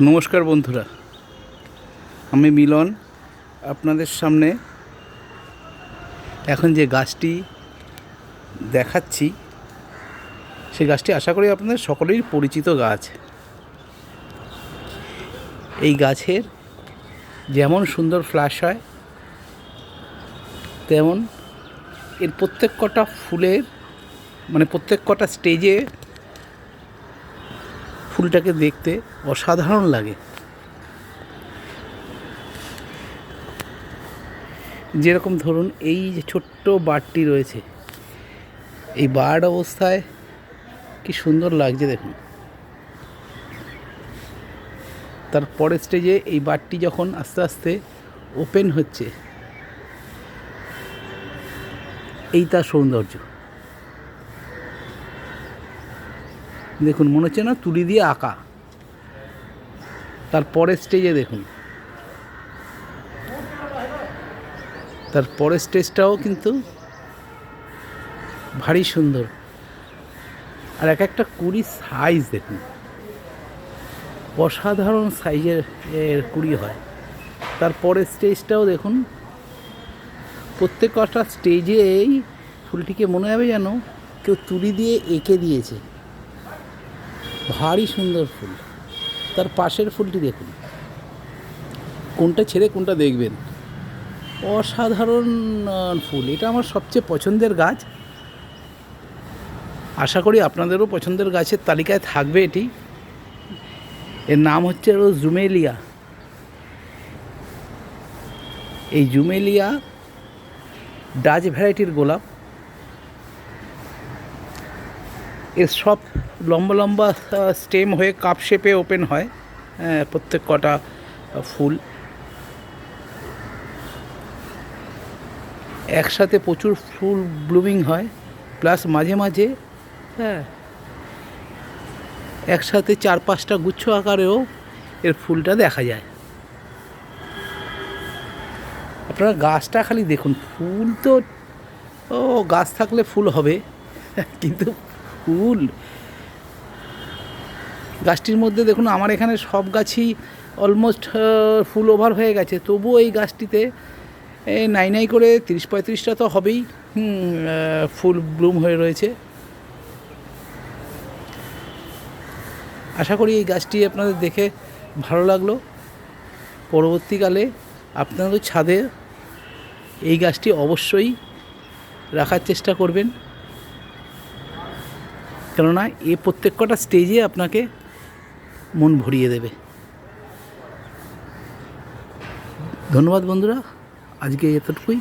নমস্কার বন্ধুরা, আমি মিলন আপনাদের সামনে এখন যে গাছটি দেখাচ্ছি সেই গাছটি আশা করি আপনাদের সকলেরই পরিচিত গাছ। এই গাছের যেমন সুন্দর ফ্লাশ হয় তেমন এর প্রত্যেক কটা ফুলের প্রত্যেক কটা স্টেজে ফুলটাকে দেখতে অসাধারণ লাগে। যেরকম ধরুন এই যে ছোট্ট বারটি রয়েছে, এই বার্ড অবস্থায় কি সুন্দর লাগছে দেখুন। তারপরে স্টেজে এই বারটি যখন আস্তে আস্তে ওপেন হচ্ছে, এই তার সৌন্দর্য দেখুন, মনে হচ্ছে না তুলি দিয়ে আঁকা। তারপরের স্টেজে দেখুন, তারপরের স্টেজটাও কিন্তু ভারী সুন্দর। আর এক একটা কুড়ি সাইজ দেখুন, অসাধারণ সাইজের কুড়ি হয়। তারপরের স্টেজটাও দেখুন, প্রত্যেকটা স্টেজেই ফুলটিকে মনে হবে যেন কেউ তুলি দিয়ে এঁকে দিয়েছে, ভারী সুন্দর ফুল। তার পাশের ফুলটি দেখুন, কোনটা ছেড়ে কোনটা দেখবেন, অসাধারণ ফুল। এটা আমার সবচেয়ে পছন্দের গাছ, আশা করি আপনাদেরও পছন্দের গাছের তালিকায় থাকবে এটি। এর নাম হচ্ছে জুমেলিয়া। এই জুমেলিয়া ডাচ ভ্যারাইটির গোলাপ। এর সব লম্বা লম্বা স্টেম হয়ে কাপ শেপে ওপেন হয় প্রত্যেক কটা ফুল। একসাথে প্রচুর ফুল ব্লুমিং হয়, প্লাস মাঝে মাঝে একসাথে 4-5টা গুচ্ছ আকারেও এর ফুলটা দেখা যায়। আপনারা গাছটা খালি দেখুন, ফুল তো গাছ থাকলে ফুল হবে, কিন্তু ফুল গাছটির মধ্যে দেখুন, আমার এখানে সব গাছই অলমোস্ট ফুল ওভার হয়ে গেছে, তবুও এই গাছটিতে নাই করে 30-35টা তো হবেই ফুল ব্লুম হয়ে রয়েছে। আশা করি এই গাছটি আপনাদের দেখে ভালো লাগলো। পরবর্তীকালে আপনাদের ছাদে এই গাছটি অবশ্যই রাখার চেষ্টা করবেন, কেননা এ প্রত্যেক কটা স্টেজে আপনাকে মন ভরিয়ে দেবে। ধন্যবাদ বন্ধুরা, আজকে এতটুকুই।